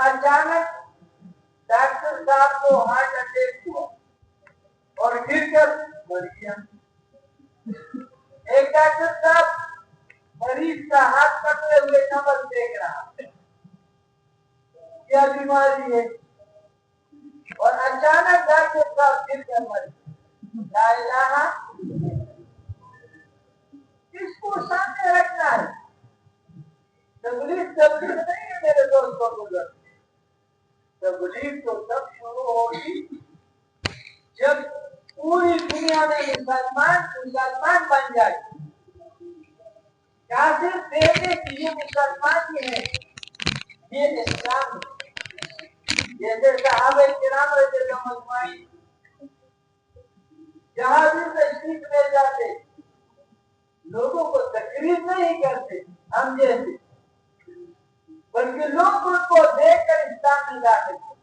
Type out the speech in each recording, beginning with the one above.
اچانک ڈاکٹر صاحب کو ہارٹ اٹیک ہوا اور گر کر مر گیا. ایک ڈاکٹر صاحب مریض کا ہاتھ پکڑے ہوئے نبض دیکھ رہا کیا بیماری ہے اور اچانک ڈاکٹر صاحب گر کر مر گیا. لا الہ اس کو سامنے رکھنا ہے. تبلیغ نہیں ہے میرے دوستوں کو. تبلیغ تو تب شروع ہوگی جب پوری دنیا میں مسلمان بن جائے. کافر دیکھے کہ یہ مسلمان ہی ہے, یہ اسلام ہے. جیسے صحابہ کرام رضی اللہ عنہم جہاں بھی تشریف لے جاتے لوگوں کو تقریر نہیں کرتے ہم جیسے, بلکہ لوگ ان کو دیکھ کر اسلام میں داخل ہوتے.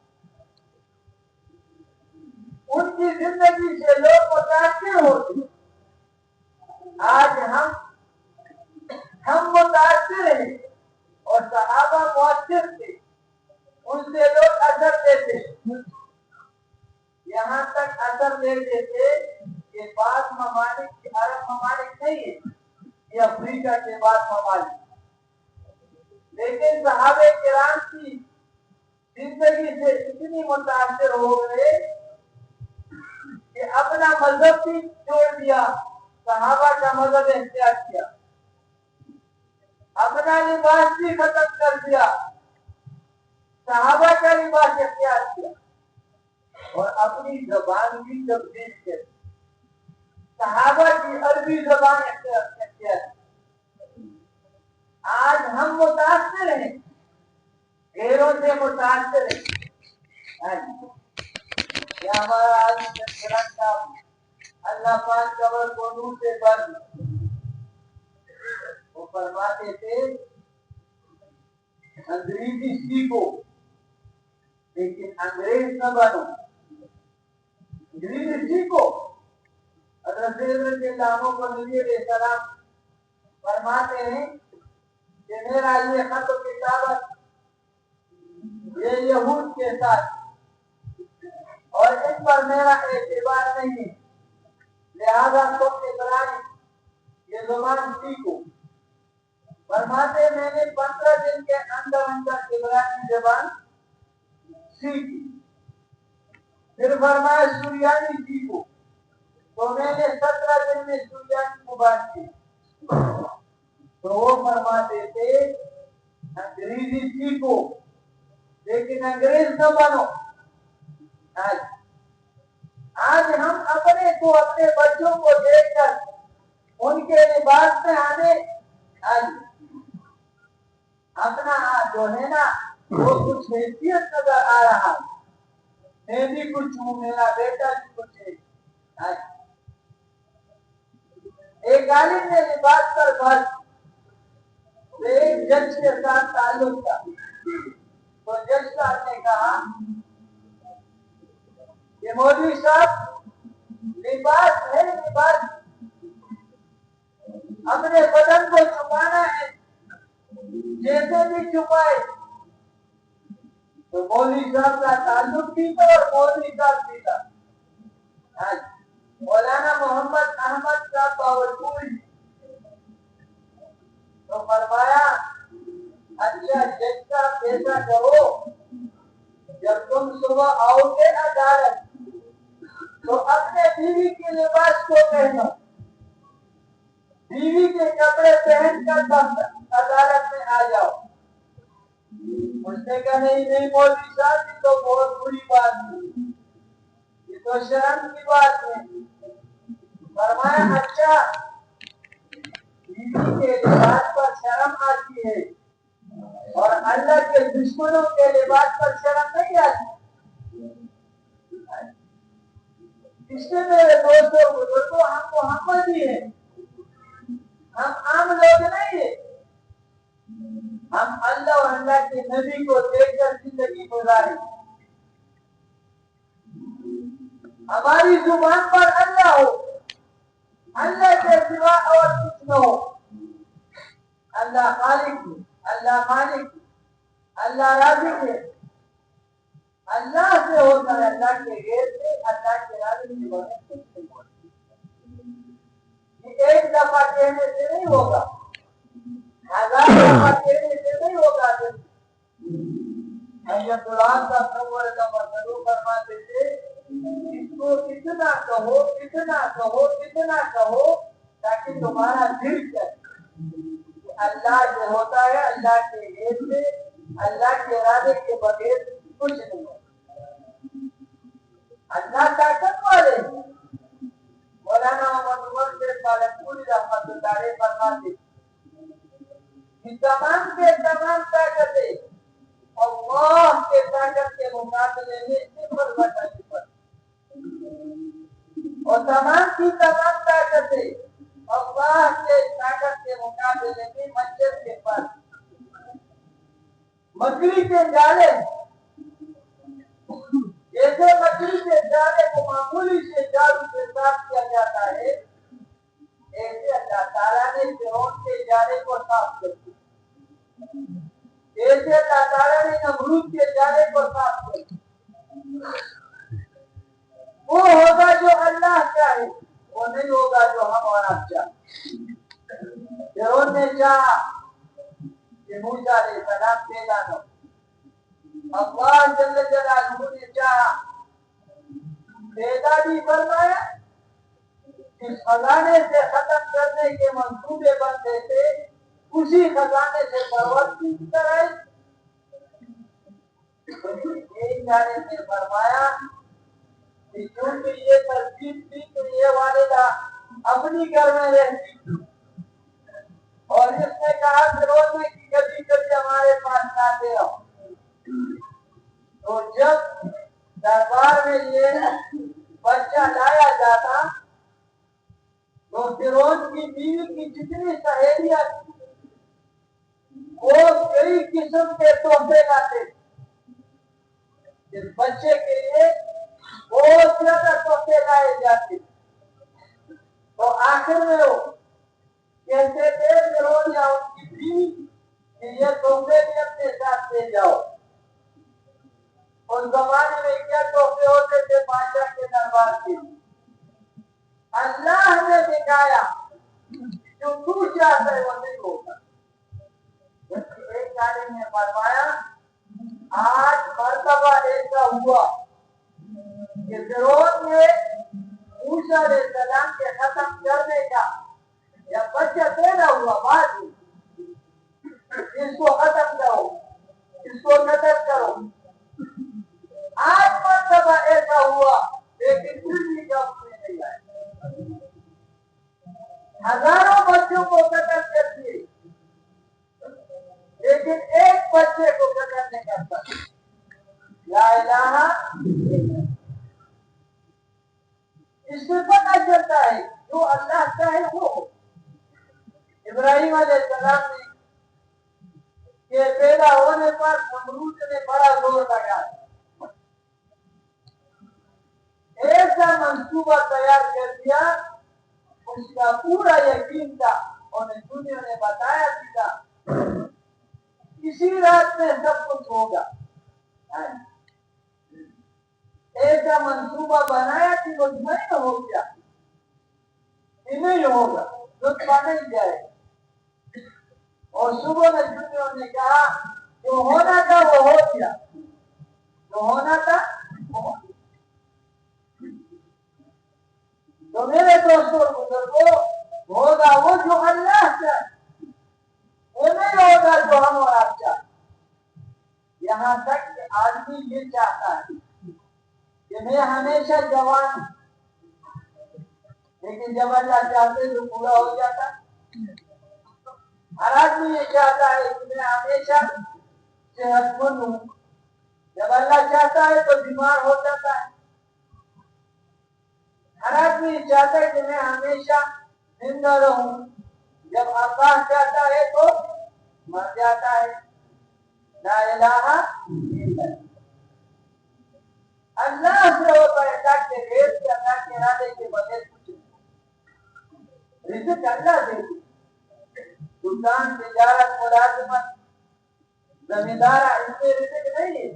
ان کی زندگی سے لوگ متاثر ہوتے. آج ہم متاثر ہیں اور صحابہ مؤثر تھے, ان سے لوگ اثر لیتے. یہاں تک اثر لیتے تھے کہ بعض ممالک عرب ممالک نہیں ہے, یہ افریقہ کے بعض ممالک, لیکن صحابہ کرام کی زندگی سے اتنی متاثر ہو گئے کہ اپنا مذہب بھی چھوڑ دیا, صحابہ کا مذہب اختیار کیا, اپنا لباس بھی ختم کر دیا, صحابہ کا لباس اختیار کیا, اور اپنی زبان بھی تبدیل کر دی. صحابہ کی عربی زبان اختیار کی. آج ہم متاثر ہیں, غیروں سے متاثر ہیں. یہ ہمارا آج اللہ پاک قبر کو نور سے بھر دے. وہ فرماتے تھے انگریزی سیکھو لیکن انگریز نہ بنو. انگریزی سیکھو. حضرت رضی اللہ عنہ کو نبی علیہ السلام فرماتے ہیں کہ میرا یہ خط و کتابت یہ یہود کے ساتھ اور ان پر میرا اعتبار نہیں ہے, لہذا تم ابراہیم یہ زبان سیکھو. فرماتے میں نے 15 دن کے اندر ابراہیم زبان سیکھی. پھر فرمایا سریانی سیکھو, تو میں نے 17 دن میں سریانی کو بات کی. تو وہ فرماتے تھے انگریزی سیکھو لیکن انگریز نہ بنو. آج ہم اپنے بچوں کو دیکھ کر ان کے لباس میں آنے اپنا جو ہے نا وہ کچھ حیثیت نظر آ رہا. میں بھی کچھ ہوں, میرا بیٹا بھی کچھ ہے. ایک عالم نے لباس پر بات ایک جج کے ساتھ تعلق تھا, تو جج صاحب نے کہا کہ مولوی صاحب لباس ہے, لباس اپنے بدن کو چھپانا ہے, جیسے بھی چھپائے. تو مولوی صاحب کا تعلق بھی تھا اور مولوی صاحب بھی تھا. مولانا محمد احمد صاحب باورپوری تو فرمایا اچھا جج صاحب ایسا کرو, جب تم صبح آؤ گے عدالت تو اپنے بیوی کے لباس کو پہنو, بیوی کے کپڑے پہن کر عدالت میں آ جاؤ. اس نے کہا نہیں مولوی صاحب یہ تو بہت بری بات ہے, یہ تو شرم کی بات ہے. فرمایا اچھا بیوی کے لباس پر شرم آتی ہے اور اللہ کے دشمنوں کے لباس پر شرم نہیں آتی. اس لیے میرے دوستوں بزرگوں ہم محمدی ہیں, ہم عام لوگ نہیں ہیں. ہم اللہ اور اللہ کے نبی کو دیکھ کر زندگی گزاریں. ہماری زبان پر اللہ ہو, اللہ کے سوا اور کچھ نہ ہو. اللہ خالق ہے, اللہ مالک ہے, اللہ رازق ہے, اللہ سے ہوتا ہے، اللہ کے غیر سے، اللہ کے ارادے کے بغیر کچھ نہیں ہوتا۔ یہ ایک دفعہ کہنے سے نہیں ہوگا، ہزار دفعہ کہنے سے نہیں ہوگا۔ حضرت اللہ تصور کا مسئلہ فرماتے تھے، اس کو اتنا کہو، اتنا کہو، اتنا کہو تاکہ تمہارا دل چلے۔ اللہ جو ہوتا ہے اللہ کے غیر سے، اللہ کے ارادے کے بغیر کچھ نہیں ہوتا۔ اللہ طاقت والے مولانا محمد عمر سے پالنپوری رحمت اللہ علیہ فرماتے کہ تمام کے تمام طاقتیں اللہ کے طاقت کے مقابلے میں صفر بٹا صفر، اور تمام کی تمام طاقتیں اللہ کے طاقت کے مقابلے میں مچھر کے پاس۔ مکڑی کے جالے جیسے مکڑی کے جالے کو معمولی سے جادو سے صاف کیا جاتا ہے، ایسے اللہ تعالیٰ نے فرعون کے جالے کو صاف کر دیا، ایسے اللہ تعالیٰ نے نمرود کے جالے کو صاف کر دیا۔ وہ ہوگا جو اللہ چاہے، وہ نہیں ہوگا جو ہم اور آپ چاہے۔ فرعون نے چاہا کہ موسیٰ علیہ السلام پیدا نہ ہو، اللہ جل جلالہ نے چاہا پیدا بھی فرمایا، اس خزانے سے ختم کرنے کے منصوبے بنتے تھے، اسی خزانے سے پرورش کرائی۔ ایک جانے نے فرمایا کہ کیونکہ یہ ترتیب تھی تو یہ والدہ اپنی گھر میں رہتی تھی، اور اس نے کہا فرعون نے کہ کبھی کبھی ہمارے پاس آتے رہو۔ تو جب دربار میں یہ بچہ لایا جاتا تو فرعون کی بیوی کی جتنی سہیلیاں وہ کئی قسم کے تحفے لاتے، اس بچے کے لیے بہت زیادہ تحفے لائے جاتے۔ تو آخر میں وہ کہتے تھے فرعون یا ان کی بیوی کہ یہ تحفے بھی اپنے ساتھ لے جاؤ۔ اس زمانے میں کیا تحفے ہوتے تھے بادشاہ کے دربار کے؟ اللہ نے دکھایا جو تو چاہتا ہے وہ نہیں ہوگا۔ ایک عالم نے فرمایا آج مرتبہ ایسا ہوا کہ فرعون نے موسیٰ علیہ السلام کے ختم کرنے کا یا بچہ پیدا ہوا بعد اس کو ختم کرو، اس کو قتل کرو۔ آج مرتبہ ایسا ہوا لیکن پھر بھی کام میں نہیں آئے، ہزاروں بچوں کو قتل کر دیے لیکن ایک بچے کو قتل نہیں کرتا۔ لا الہ الا اللہ۔ اس سے پتہ چلتا ہے جو اللہ چاہے وہ ہو۔ ابراہیم علیہ السلام نے کہ پیدا ہونے پر نمرود نے بڑا زور لگایا، ایسا منصوبہ تیار کر دیا، اس کا پورا یقین تھا، انہیں دنیا نے بتایا تھا اسی رات میں سب کچھ ہوگا۔ ایسا منصوبہ بنایا کہ وہ نہیں ہو گیا، نہیں ہوگا، لطفہ نہیں جائے۔ اور صبح میں دنیا نے کہا جو ہونا تھا وہ ہو گیا، جو ہونا تھا وہ ہو گیا۔ تو میرے دوستوں بزرگوں ہوگا وہ جو اللہ چاہے، وہ نہیں ہوگا جو ہم اور آپ چاہتے۔ یہاں تک کہ آدمی یہ چاہتا ہے کہ میں ہمیشہ جوان ہوں، لیکن جب اللہ چاہتے تو پورا ہو جاتا۔ ہر آدمی یہ چاہتا ہے کہ میں ہمیشہ صحت مند ہوں، جب اللہ چاہتا ہے تو بیمار ہو جاتا ہے۔ ہر آدمی یہ چاہتا ہے کہ میں ہمیشہ زندہ رہوں، جب اللہ چاہتا ہے تو مر جاتا ہے۔ لا الہ الا اللہ۔ اللہ سے ہوتا ہے، اللہ کے غیر سے، اللہ کے ارادے کے بغیر کچھ نہیں۔ رزق اللہ دیتی، دکان، تجارت، ملازمت، زمیندارہ، ان سے رزق نہیں ہے۔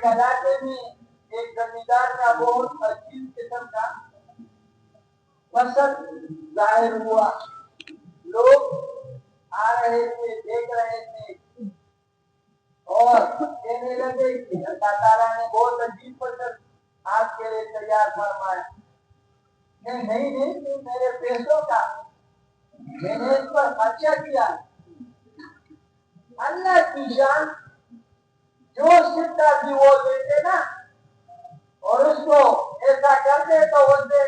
ایک علاقے میں ایک زمیندار کا بہت عجیب قسم کا فصل ظاہر ہوا. لوگ آ رہے تھے, دیکھ رہے تھے اور کہنے لگے کہ اللہ تعالیٰ نے بہت عجیب فصل آپ کے لیے تیار فرمایا. نہیں, میرے پیسوں کا میں نے اس پر خرچہ کیا. اللہ کی جان جو سکتا بھی وہ دیتے نا, اور اس کو ایسا کرتے تو اسے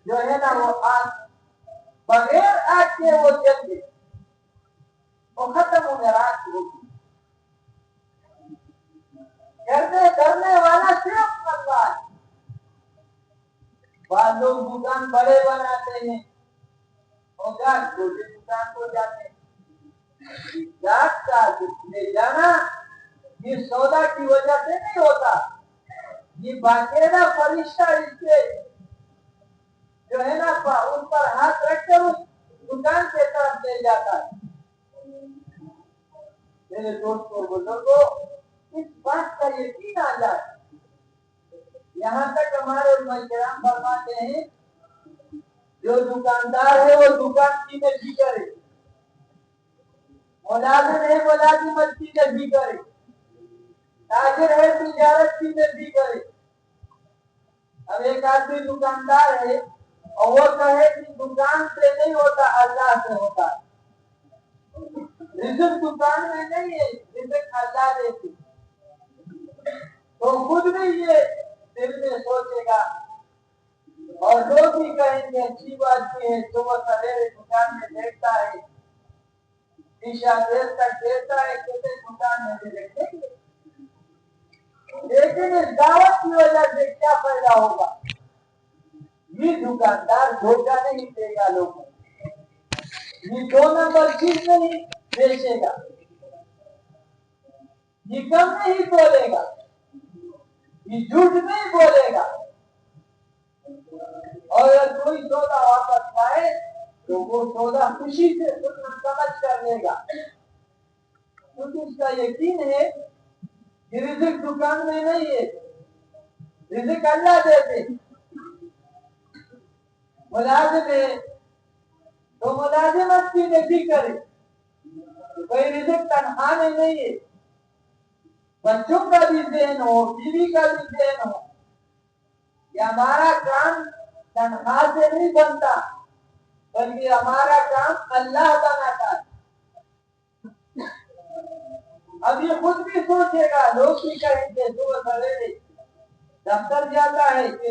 جو ہے نا وہ آگ بغیر آگ کے وہ جل گئے, وہ ختم ہو گیا, راک ہوگی. کرنے والا صرف اللہ ہے. بعض لوگ دکان بڑے بناتے ہیں اور چھوٹے دکان کو جاتے ہیں. کا لے جانا یہ سودا کی وجہ سے نہیں ہوتا, یہ باقاعدہ فرشتہ اس سے جو ہے نا ان پر ہاتھ رکھ کر اس دکان کے طرف لے جاتا ہے. میرے دوستوں بزرگوں, اس بات کا یقین آ جائے. یہاں تک ہمارے علماء کرام فرماتے ہیں جو دکاندار ہے وہ دکان کی نجی کرے, ملازم ہے ملازمت کی نجی کرے, تاجر ہے تجارت کی نجی کرے. اب ایک آدمی دکاندار ہے اور وہ کہے کہ دکان سے نہیں ہوتا اللہ سے ہوتا ہے. رزق دکان میں نہیں ہے, رزق اللہ دیتی. تو خود بھی یہ دل میں سوچے گا اور لوگ بھی کہیں گے اچھی بات یہ ہے. صبح سویرے دکان میں دیکھتا ہے, عشاء دیر تک دیکھتا ہے, کہتے دکان میں بھی دیکھیں گے. لیکن اس دعوت کی وجہ سے کیا پیدا ہوگا؟ یہ دکاندار دھوکہ نہیں دے گا لوگوں, یہ 2 نمبر چیز نہیں بیچے گا, یہ کم نہیں بولے گا, یہ جھوٹ نہیں بولے گا. اور اگر کوئی سودا واپس پائے تو وہ سودا خوشی سے سمجھ کر لے گا, کیونکہ اس کا یقین ہے کہ رزق دکان میں نہیں ہے, رزق اللہ دیتے. ملازم ہے تو ملازمت کی نفی کرے, کوئی رزق تنخواہ میں نہیں ہے. بچوں کا بھی ذہن ہو, بیوی کا بھی ذہن ہو کہ ہمارا کام تنخواہ سے نہیں بنتا, بلکہ ہمارا کام اللہ بناتا ہے. اب یہ خود بھی سوچے گا, لوگ بھی کہیں گے صبح سویرے دفتر جاتا ہے کہ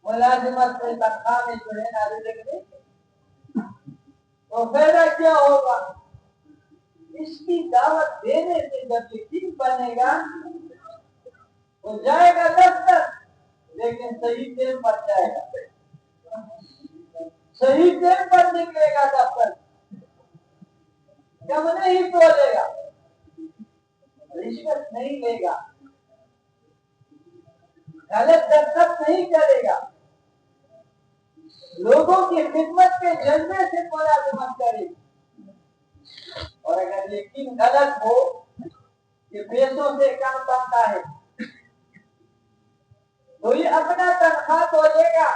ملازمت سے تنخواہ میں جو ہے نا رزق نہیں, تو فائدہ کیا ہوگا؟ اس کی دعوت دینے سے جب یقین بنے گا تو جائے گا دفتر, لیکن صحیح ٹائم پر جائے گا, صحیح ٹائم پر نکلے گا دفتر, کم نہیں بولے گا, رشوت نہیں لے گا, غلط دستخط نہیں کرے گا, لوگوں کی خدمت کے جذبے سے ملازمت کرے گا. اور اگر یقین غلط ہو کہ پیسوں سے کام بنتا ہے تو یہ اپنا تنخواہ تو لے گا,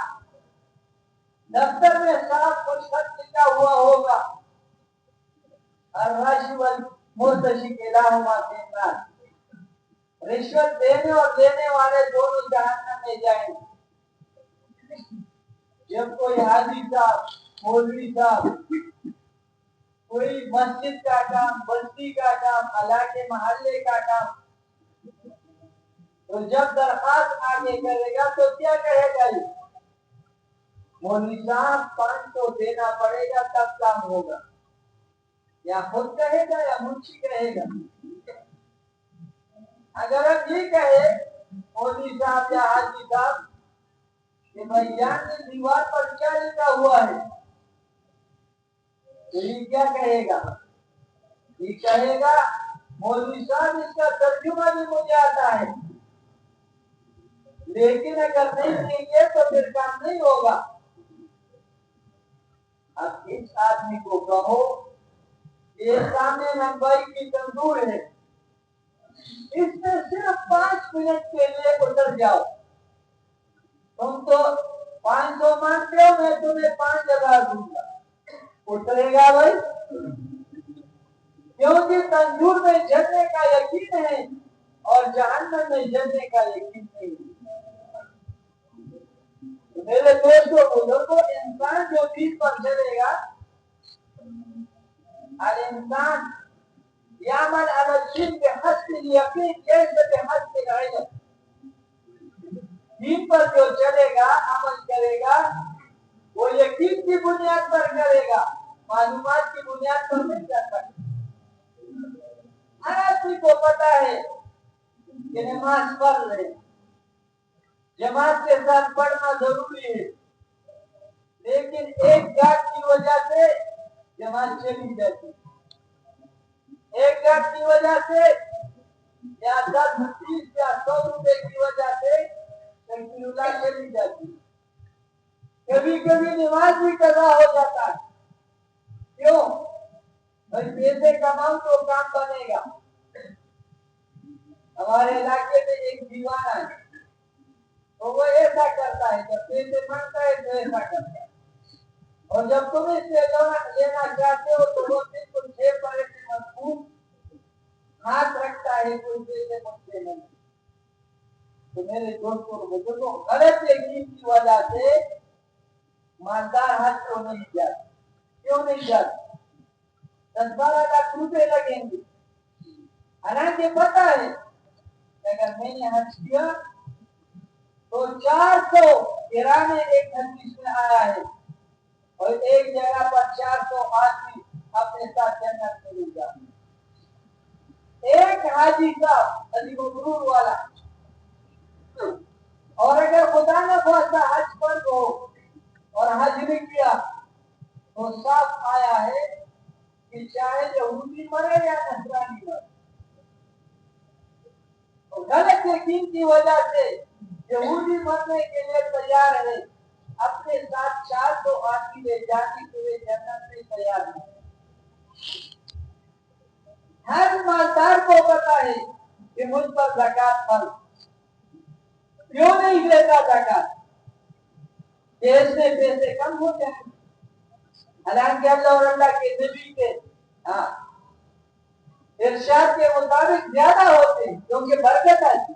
دفتر میں صاف کچھ خط لکھا ہوا ہوگا, الراشد مرتشی الہما فی, رشوت دینے اور دینے والے دونوں جہنم میں جائیں گے. جب کوئی حاجی صاحب, مولوی صاحب کوئی مسجد کا کام, بستی کا کام, علاقے محلے کا کام, تو جب درخواست آگے کرے گا تو کیا کہے گا؟ یہ مولوی صاحب 500 دینا پڑے گا تب کام ہوگا. یا خود کہے گا یا منشی کہے گا؟ اگر اب یہ کہے مولوی صاحب یا حاجی صاحب کہ بھائی جان نے دیوار پر کیا لکھا ہوا ہے, تو یہ کیا کہے گا؟ یہ کہے گا مولوی صاحب اس کا ترجمہ بھی مجھے آتا ہے, لیکن اگر نہیں دیں گے تو پھر کام نہیں ہوگا. اب اس آدمی کو کہو یہ سامنے لمبائی کی تندور ہے, اس میں صرف 5 منٹ کے لیے اتر جاؤ. تم تو 500 مانگتے ہو, میں تمہیں 5000 دوں گا. اترے گا بھائی؟ کیونکہ تنجور میں جلنے کا یقین ہے اور جہنم میں جلنے کا یقین نہیں. میرے دوستوں بزرگوں, انسان جو دین پر چلے گا, الانسان یعمل علی الشرک بحسب الیقین لیس بحسب العلم. دین پر جو چلے گا, عمل کرے گا, وہ یقین کی بنیاد پر کرے گا, معلومات کی بنیاد پر نہیں کر سکتا. ہر آدمی کو پتا ہے کہ نماز فرض ہے, جماعت کے ساتھ پڑھنا ضروری ہے, لیکن ایک گاہک کی وجہ سے جماعت چلی جاتی ہے. ایک گاہک کی وجہ سے یا 10, 20 یا 100 روپے کی وجہ سے اللہ چلی جاتی ہے. کبھی کبھی نماز بھی قضا ہو جاتا ہے. کیوں؟ بھائی پیسے کماؤ تو کام بنے گا. ہمارے علاقے میں ایک دیوانہ ہے, تو وہ ایسا کرتا ہے, جب پیسے مانگتا ہے تو ایسا کرتا ہے, اور جب تم اس سے لینا چاہتے ہو تو وہ بالکل 6 پر مضبوط ہاتھ رکھتا ہے, کوئی پیسے مانگتے نہیں. تو میرے دوستوں بزرگوں, غلط یقین کی وجہ سے مالدار حج کو نہیں جاتے. کیوں نہیں جاتے؟ 10-12 لاکھ روپے لگیں گے. حالانکہ پتا ہے اگر میں نے حج کیا تو 400 کرانے ایک حدیث میں آیا ہے, اور ایک جگہ پر 400 آدمی اپنے ساتھ جنت میں لے جاتے. ایک حاجی صاحب علی مبرور والا, اور اگر خدا نہ خواستہ حج پر ہو اور حج بھی کیا تو صاف آیا ہے کہ چاہے یہودی مرے یا نصرانی مرے, غلط یقین کی وجہ سے یہودی مرنے کے لیے تیار ہے, اپنے ساتھ 400 آدمی لے جانے کے لیے جنت میں تیار ہے. ہر مالدار کو پتا ہے کہ مجھ پر زکات فرض. کیوں نہیں دیتا زکات؟ کہ اس میں پیسے کم ہو جائیں. حالانکہ اللہ اور اللہ کے نبی کے ارشاد کے مطابق زیادہ ہوتے ہیں, کیونکہ برکت آتی.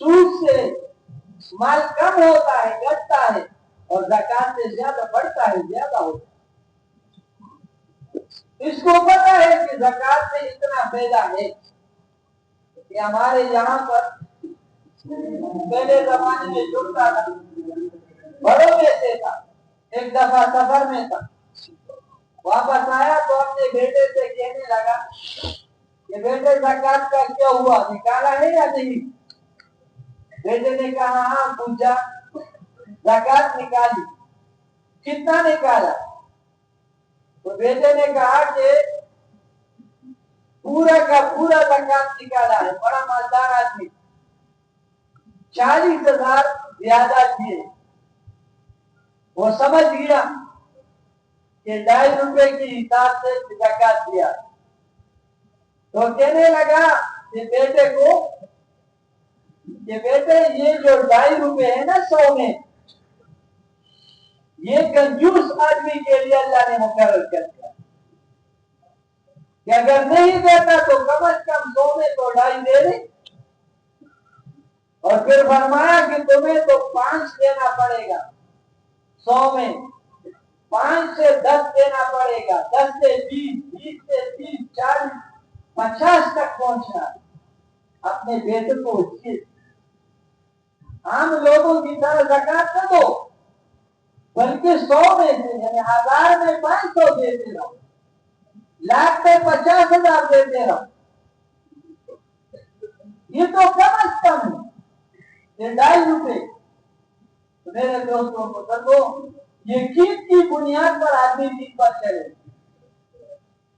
سود سے مال کم ہوتا ہے, گھٹتا ہے, اور زکات سے زیادہ بڑھتا ہے, زیادہ ہوتا ہے. اس کو پتا ہے کہ زکات میں اتنا فائدہ ہے کہ ہمارے یہاں پر پہلے زمانے میں جڑتا تھا, بڑوں میں سے تھا. ایک دفعہ سفر میں تھا, واپس آیا تو اپنے بیٹے سے کہنے لگا کہ بیٹے زکات کا کیا ہوا, نکالا ہے یا نہیں؟ بیٹے نے کہا ہاں. پوچھا زکات نکالی, کتنا نکالا؟ تو بیٹے نے کہا کہ پورا کا پورا زکات نکالا ہے. بڑا مالدار آدمی, 40,000 زیادہ دیے. وہ سمجھ گیا کہ 2.5 روپے کے حساب سے زکات دیا. تو کہنے لگا کہ بیٹے کو کہ بیٹے یہ جو 2.5 روپے ہے نا 100 میں, یہ کنجوس آدمی کے لیے اللہ نے مقرر کر دیا کہ اگر نہیں دیتا تو کم از کم 100 میں تو 2.5 دے دے. اور پھر فرمایا کہ تمہیں تو 5 دینا پڑے گا 100 میں, 5 سے 10 دینا پڑے گا, 10 سے 20, 20 سے 30, 40, 50 تک پہنچنا. اپنے بیٹے کو عام لوگوں کی طرح زکات نہ دو, بلکہ 100 میں سے, یعنی 1000 میں 500 دیتے رہو, لاکھ میں 50,000 دیتے رہو. یہ تو کم از کم ہے, یہ 2.5 روپے. میرے دوستوں کو سنو, یقین کی بنیاد پر آدمی دین پر چلے,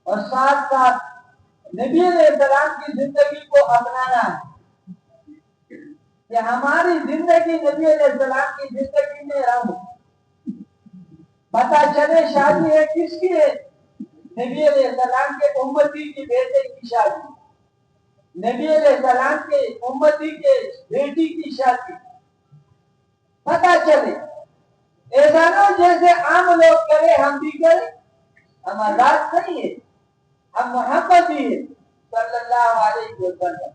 اور ساتھ ساتھ نبی علیہ السلام کی زندگی کو اپنانا ہے کہ ہماری زندگی نبی علیہ السلام کی زندگی میں رہو. پتا چلے شادی ہے کس کی ہے؟ نبی علیہ السلام کے امتی کی بیٹے کی شادی. نبی علیہ السلام کے امتی کے بیٹی کی شادی پتا چلے، ایسا نہ جیسے عام لوگ کرے ہم بھی کریں. ہم آزاد نہیں ہے، ہم محمد ہی ہے صلی اللہ علیہ وسلم.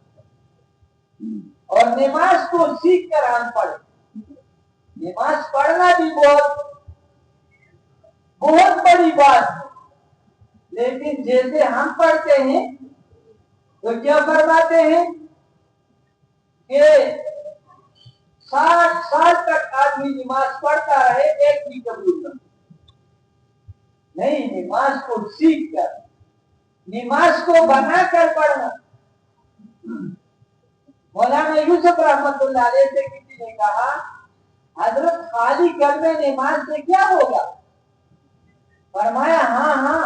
اور نماز کو سیکھ کر ہم پڑھیں. نماز پڑھنا بھی بہت بڑی بات ہے، لیکن جیسے ہم پڑھتے ہیں تو کیا فرماتے ہیں کہ 60 سال تک آدمی نماز پڑھتا رہے ایک بھی قبول نہیں. نماز کو سیکھ کر، نماز کو بنا کر پڑھنا. مولانا یوسف رحمت اللہ علیہ سے کسی نے کہا حضرت خالی کلمے نماز سے کیا ہوگا؟ فرمایا ہاں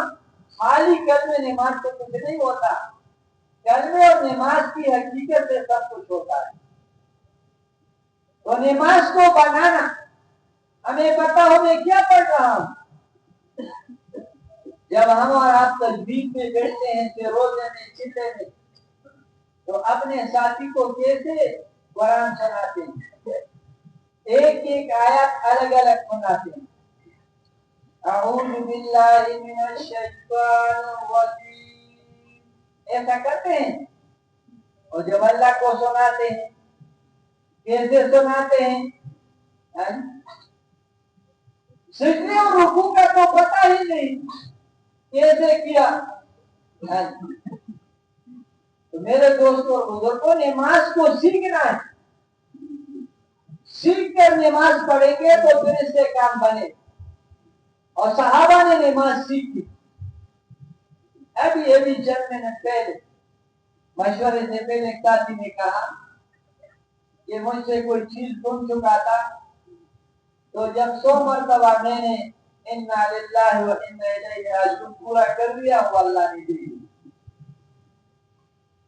خالی کلمے نماز سے کچھ نہیں ہوتا، کلمے اور نماز کی حقیقت سے سب کچھ ہوتا ہے. تو نماز کو بنانا، ہمیں پتا ہو میں کیا پڑھ رہا ہوں. جب ہم اور آپ تسبیح میں بیٹھتے ہیں روزے میں چلے میں، تو اپنے ساتھی کو کیسے قرآن سناتے ہیں، ایک ایک آیت الگ الگ سناتے ہیں. اعوذ باللہ من الشیطان الرجیم ایسا کرتے ہیں. اور جب اللہ کو سناتے ہیں کیسے سناتے ہیں؟ سجدے اور رکوع کا تو پتہ ہی نہیں کیسے کیا. تو میرے دوستوں اور بزرگوں، نماز کو سیکھنا ہے. سیکھ کر نماز پڑھیں گے تو پھر اس سے کام بنے. اور صحابہ نے نماز سیکھی. ابھی چند منٹ پہلے مشورے سے پہلے ایک ساتھی نے کہا کہ مجھ سے کوئی چیز گم چکا تھا، تو جب 100 مرتبہ میں نے انا للہ و انا الیہ راجعون پورا کر دیا وہ اللہ نے دی.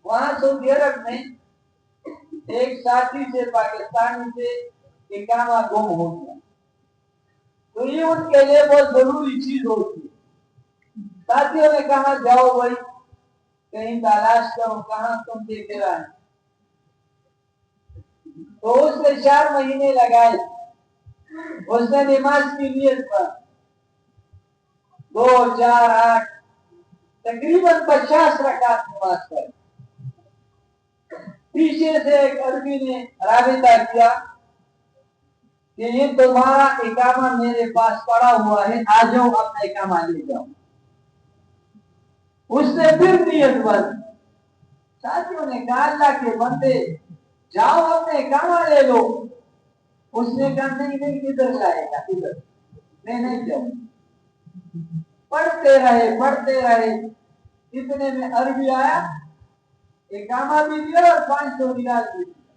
وہاں سعودی عرب میں ایک ساتھی سے پاکستانی سے اقامہ گم ہو گیا. تو یہ ان کے لیے بہت ضروری چیز ہوتی ہے. ساتھیوں نے کہا جاؤ بھائی کہیں تلاش کرو کہاں تم دیکھے رہے. تو اس نے 4 مہینے لگائے. اس نے نماز کی نیت پر 2 4 8 تقریباً 50 رکعت نماز پڑھی. پیچھے سے ایک عربی نے رابطہ کیا کہ یہ تمہارا اقامہ میرے پاس پڑا ہوا ہے، آ جاؤ اپنا اقامہ لے جاؤ. اس نے پھر نیت بند. ساتھیوں نے کہا اللہ کے بندے جاؤ اپنے اقامہ لے لو. اس نے کہا نہیں کدھر لائے گا، ادھر میں نہیں جاؤں. پڑھتے رہے اتنے میں عربی آیا، اقامہ بھی دیا اور 500 ریال بھی دیا.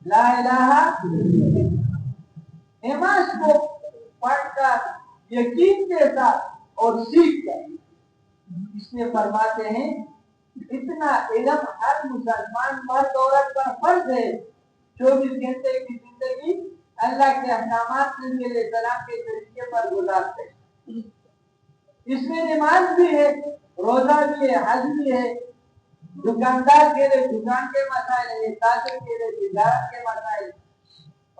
لا الہ. نماز کو پڑھ کر یقین کے ساتھ اور سیکھ کر، اس لیے فرماتے ہیں اتنا علم ہر مسلمان مرد عورت پر فرض ہے. 24 گھنٹے کی زندگی اللہ کے احکامات نبی علیہ السلام کے طریقے پر گزارتے ہیں. اس میں نماز بھی ہے، روزہ بھی ہے، حج بھی ہے. دکاندار کے لیے دکان کے مسائل ہے، تاجر کے لیے تجارت کے مسائل،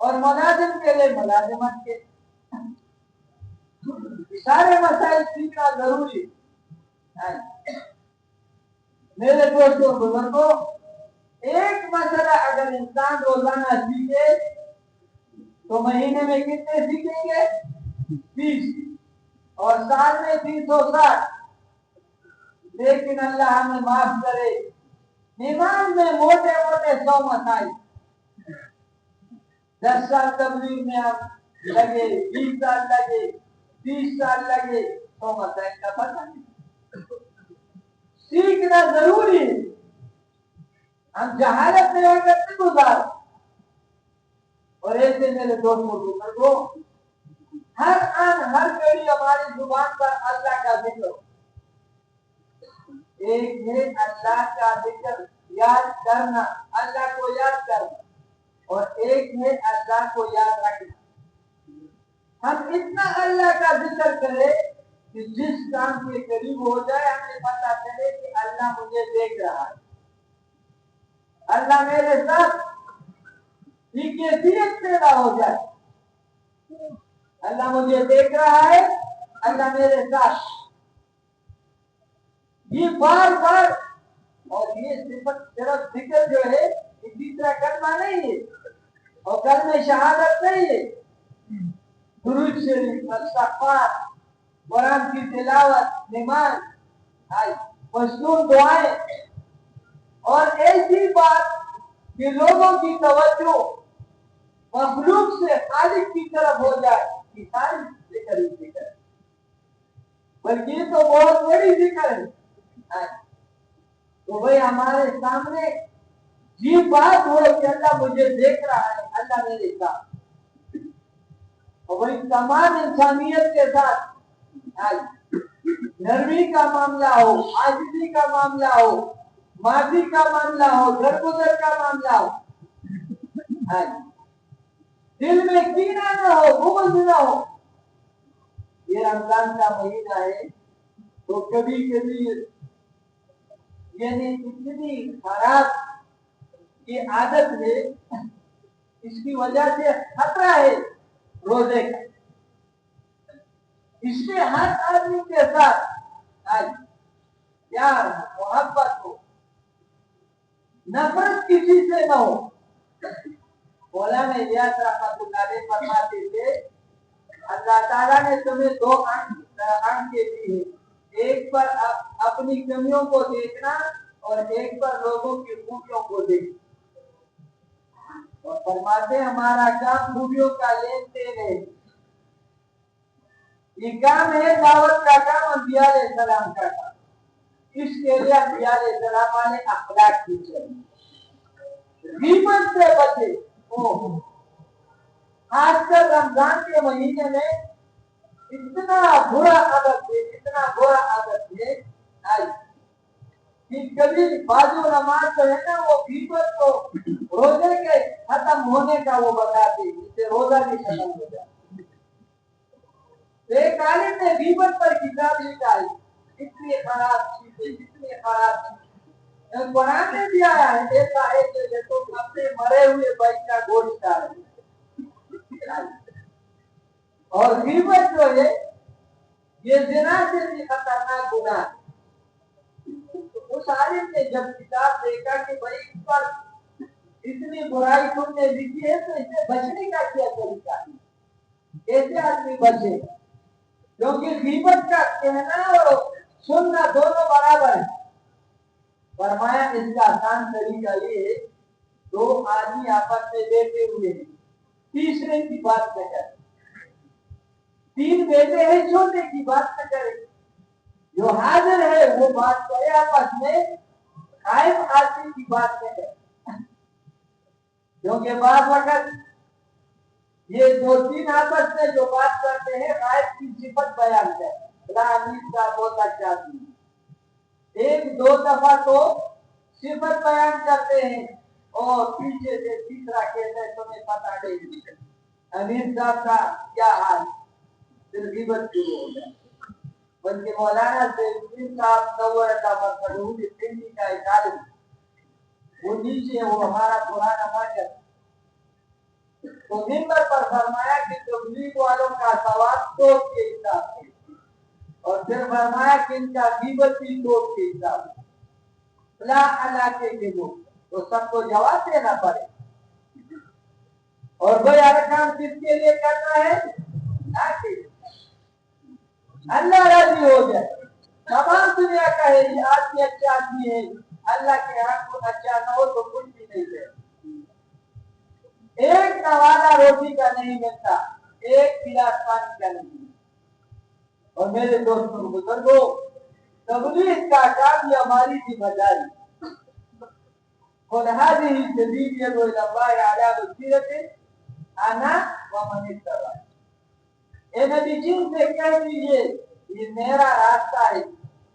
اور ملازم کے لیے ملازمت کے سارے مسائل سیکھنا ضروری ہے. میرے دوستوں بزرگوں، ایک مسئلہ اگر انسان روزانہ سیکھے تو مہینے میں کتنے سیکھیں گے؟ 20. اور سال میں 360. لیکن اللہ ہمیں معاف کرے، نماز میں موٹے 100 مسائل. 10 سال تبلیغ میں آپ لگے، 20 سال لگے، 30 سال لگے، 100 مسائل کا پتہ نہیں. سیکھنا ضروری ہے. ہم جہالت میں رہ کر نہیں گزار. اور ایسے میرے دوستوں بزرگوں، ہر گھڑی ہماری زبان پر اللہ کا ذکر. ایک ہے اللہ کا ذکر یاد کرنا، اللہ کو یاد کرنا، اور ایک ہے اللہ کو یاد رکھنا. ہم اتنا اللہ کا ذکر کریں کہ جس کام کے قریب ہو جائے ہمیں پتہ چلے کہ اللہ مجھے دیکھ رہا ہے. اللہ میرے ساتھ یہ کیفیت پیدا ہو جائے. اللہ مجھے دیکھ رہا ہے, اللہ میرے ساتھ. یہ بار بار, اور یہ صرف ذکر جو ہے اسی طرح کرنا نہیں ہے, اور کلمہ شہادت نہیں ہے, درود شریف, استغفار, قرآن کی تلاوت, نماز, مشہور دعائیں, اور ایسی بات کہ لوگوں کی توجہ مخلوق سے خالق کی طرف ہو جائے کہ ساری ذکر ہی ذکر ہے, بلکہ یہ تو بہت بڑی ذکر ہے. تو بھائی ہمارے سامنے یہ بات ہو کہ اللہ مجھے دیکھ رہا ہے, اللہ میرے ساتھ, اور وہی تمام انسانیت کے ساتھ نرمی کا معاملہ ہو, عاجزی کا معاملہ ہو, معافی کا معاملہ ہو, درگزر کا معاملہ ہو, دل میں کینہ نہ ہو, بغض نہ ہو. یہ رمضان کا مہینہ ہے تو کبھی کبھی یعنی اتنی خراب کی عادت ہے, اس کی وجہ سے خطرہ ہے روزے کا. اس میں ہر آدمی کے ساتھ پیار, محبت ہو, نفرت کسی سے نہ ہو. مولانا الیاس رحمۃ اللہ علیہ فرماتے تھے اللہ تعالیٰ نے تمہیں دو آنکھیں دی ہیں, ایک پر اپنی کمیوں کو دیکھنا اور ایک پر لوگوں کی خوبیوں کو دیکھنا. اور فرماتے ہمارا کام خوبیوں کا لین دین ہے. یہ کام ہے دعوت کا کام, انبیاء علیہ السلام کا کام. اس کے لیے انبیاء علیہ السلام والے اخلاق کی چاہیے, غیبت سے بچے. خاص کر رمضان کے مہینے میں اتنا برا عادت ہے, اتنا برا عادت ہے کہ کبھی بازو نماز جو ہے نا وہ غیبت کو روزے کے ختم ہونے کا وہ بتاتے ہیں, جس سے روزہ بھی ختم ہو جائے. ایک عالم نے غیبت پر کتاب لکھا ہے, اتنی خراب چیزیں, اتنی خراب چیزیں. قرآن نے بھی آیا ہے, ایسا ہے کہ تم اپنے مرے ہوئے بھائی کا گوشت کھا رہے. اور غیبت جو ہے یہ زنا سے بھی خطرناک گناہ ہے. اس عالم نے جب کتاب دیکھا کہ بھائی اس پر اتنی برائی تم نے لکھی ہے تو اس سے بچنے کا کیا طریقہ ہے, کیسے آدمی بچے؟ کیونکہ غیبت کا کہنا اور سننا دونوں برابر ہے. فرمایا اس کا آسان طریقہ یہ ہے, دو آدمی آپس میں بیٹھے ہوئے ہیں, تیسرے کی بات نہ کرے. تین بیٹے ہیں, چھوٹے کی بات نہ کرے, جو حاضر ہے وہ بات کرے آپس میں, غائب آدمی کی بات نہ کرے. کیونکہ بعض وقت یہ دو تین آپس میں جو بات کرتے ہیں غائب کی صفت بیان کرتے ہیں, فلاں کا بہت اچھا آدمی. ایک دو دفعہ تو صفت بیان کرتے ہیں اور پیچھے سے تیسرا کہتے ہیں تمہیں پتہ نہیں امیر صاحب کا کیا حال, پھر غیبت شروع ہو جائے. بلکہ مولانا سیدالدین صاحب نور اللہ مرکزہ دلی کا ایک عالم, وہ نیچے وہ ہمارا پرانا ماجر, تو منبر پر فرمایا کہ تبلیغ والوں کا ثواب توپ کے حساب سے, اور پھر فرمایا کہ ان کا غیبت بھی توپ کے حساب سے. فلاں علاقے کے لوگ تو سب کو جواب دینا پڑے. اور بھائی ہر کام کس کے لیے کرنا ہے, اللہ راضی ہو جائے. تمام دنیا کا ہے یہ آدمی اچھا آدمی ہے, اللہ کے ہاں کو اچھا نہ ہو تو کچھ بھی نہیں ہے. ایک نوالہ روٹی کا نہیں ملتا, ایک گلاس پانی کا نہیں. اور میرے دوستوں بزرگوں, تبلیغ کا کام یہ ہماری ذمہ داری. قل هذه سبيلي يدعو الى الله على بصيرة انا ومن اتبعني. اے نبی جن سے کہہ دیجیے یہ میرا راستہ ہے,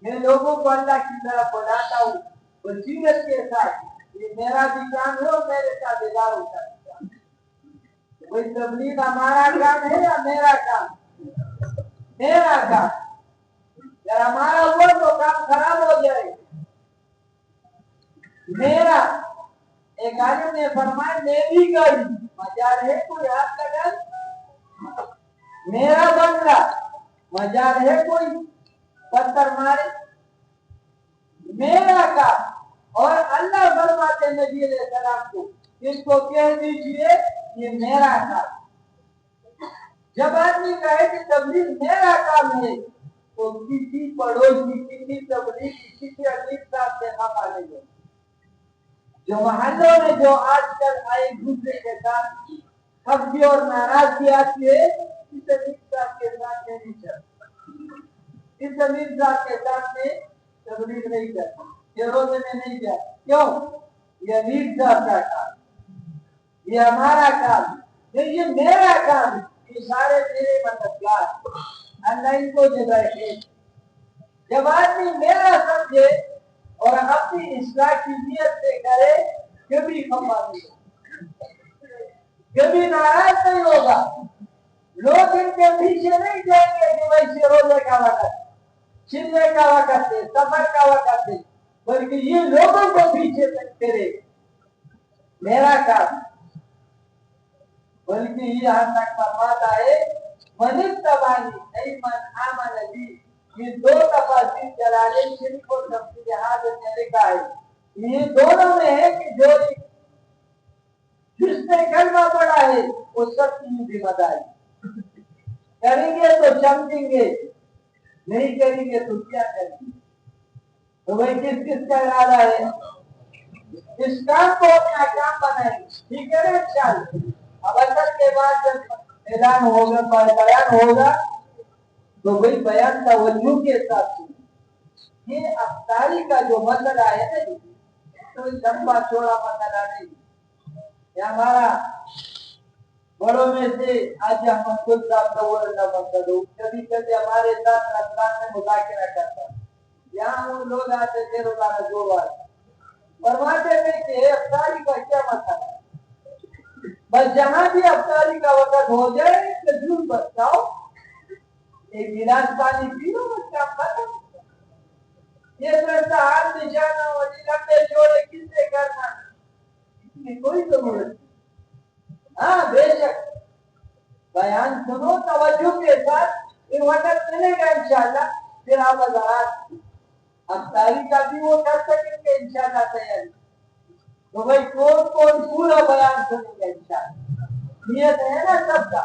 میں لوگوں کو اللہ کی طرف بلاتا ہوں بصیرت کے ساتھ. یہ میرا بھی کام ہے اور میرے ساتھ اداروں کا کام ہے. کوئی تبلیغ ہمارا کام ہے یا میرا کام؟ میرا کام. اگر ہمارا ہوا تو کام خراب ہو جائے. میرا ایک عالم نے فرمایا میری گاڑی مزار ہے کوئی ہاتھ لگا میرا بنگلہ مزار ہے کوئی پتھر مارے میرا کام اور اللہ فرماتے ہیں نبی علیہ السلام کو اس کو کہہ دیجئے یہ میرا کام جب آدمی کہے کہ تبلیغ میرا کام ہے تو کسی پڑوسی کسی تبلیغ کسی عجیب صاحب سے خفا نہیں ہے جو محلوں میں جو آج کل ایک دوسرے کے ساتھ خفگی اور ناراضگی آتی ہے اس عجیب صاحب کے ساتھ نہیں چلتی اس عجیب صاحب کے ساتھ میں تبلیغ نہیں کرتا یہ روزے میں نہیں کیا کیوں یہ امیر صاحب کا کام یہ ہمارا کام نہیں یہ میرا کام یہ سارے میرے مددگار اللہ ان کو جگہ ہے جب آدمی میرا سمجھے اور اپنی اصلاح کی نیت سے کرے کبھی خفا نہیں ہوگا کبھی ناراض نہیں ہوگا لوگ ان کے پیچھے نہیں جائیں گے کہ ویسے روزے کا وقت چلنے کا وقت ہے سفر کا وقت ہے بلکہ یہ لوگوں کو پیچھے تکتے رہے میرا کام بلکہ یہ یہاں تک فرماتا ہے من اتبعنی ای من آمن بی یہ دو تفاسیر جلالین شریف اور تفسیر حاضر نے لکھا ہے یہ دونوں میں ہے کہ جو جس نے کلمہ پڑھا ہے وہ سب کی ذمہ داری کریں گے تو چمکیں گے نہیں کریں گے تو کیا کریں گے تو بھائی کس کس کا ارادہ ہے اس کام کو اپنا کام بنائیں ٹھیک ہے نا انشاءاللہ اب اثر کے بعد جب اعلان ہوگا بیان ہوگا تو وہی بیان توجہ کے ساتھ یہ افطاری کا جو مسئلہ ہے نا تو لمبا چوڑا مسئلہ نہیں یہ ہمارا بڑوں میں سے آج احمد خود صاحب کا وہ مسئلہ کبھی کبھی ہمارے ساتھ رمضان میں مذاکرہ کرتا یہاں وہ لوگ آتے تھے روزانہ 2 بار فرماتے تھے کہ افطاری کا کیا مسئلہ ہے بس جہاں بھی افطاری کا وقت ہو جائے تو ضرور بچاؤ ایک گلاس پانی پی لو بس کام ختم یہ سرتا ہاتھ نشانہ اور لمبے جوڑے کس سے کرنا اس کی کوئی ضرورت نہیں ہاں بے شک بیان سنو توجہ کے ساتھ پھر وقت ملے گا انشاءاللہ پھر آپ حضرات افطاری کا بھی وہ کر سکیں گے انشاءاللہ تیاری تو بھائی کون پورا بیان سنیں گے انشاءاللہ نیت ہے نا سب کا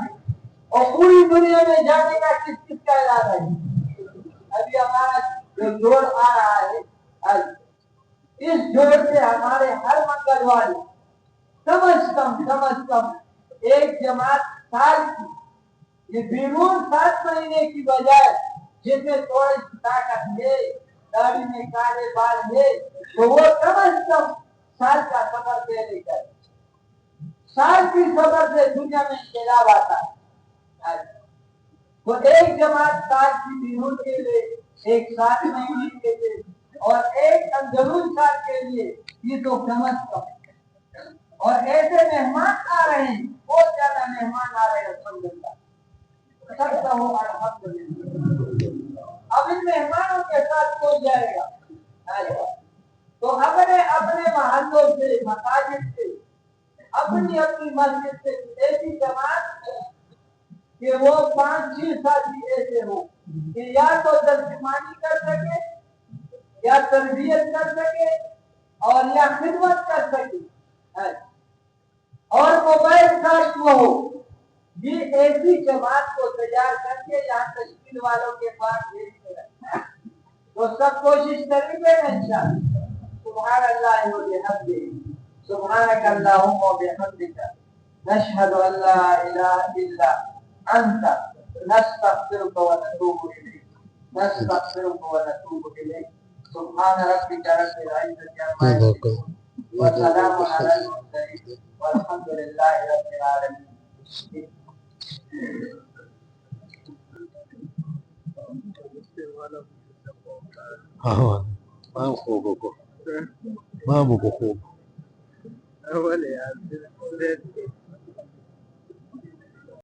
اور پوری دنیا میں جانے کا کس کس کا ارادہ ہے ابھی ہمارا جو جوڑ آ رہا ہے اس جوڑ سے ہمارے ہر منگلوار کم ایک جماعت سال کی یہ بیرون 7 مہینے کی بجائے جس میں تھوڑی طاقت ہے داڑھی میں کالے بال ہے تو وہ کم سال کا سفر دے لے کر سال کی سفر سے دنیا میں انقلاب آتا ہے تو ایک جماعت سال کی بیرون کے لیے ایک 7 مہینے کے لیے اور ایک اندرون سال کے لیے یہ تو کم اور ایسے مہمان آ رہے ہیں بہت زیادہ مہمان آ رہے ہیں الحمدللہ سب ہو الحمدللہ اب ان مہمانوں کے ساتھ کون جائے گا تو اپنے محلوں سے مساجد سے اپنی مسجد سے ایسی جماعت کہ وہ 5-6 ساتھی ایسے ہو کہ یا تو ترجمانی کر سکے یا تربیت کر سکے اور یا خدمت کر سکے اور موبائل ساتھ وہ ہو یہ ایسی جماعت کو تیار کر کے یہاں تشکیل والوں کے پاس بھیجتے رہتے تو سب کوشش کریں گے نا انشاءاللہ سبحان اللہ و بحمدہ سبحانک اللہم و بحمدک نشہد ان لا الہ الا انت نستغفرک و نتوب الیک سبحان ربک رب العزة عما یصفون وسلام علی المرسلین والحمد للہ رب العالمین Mambo kwa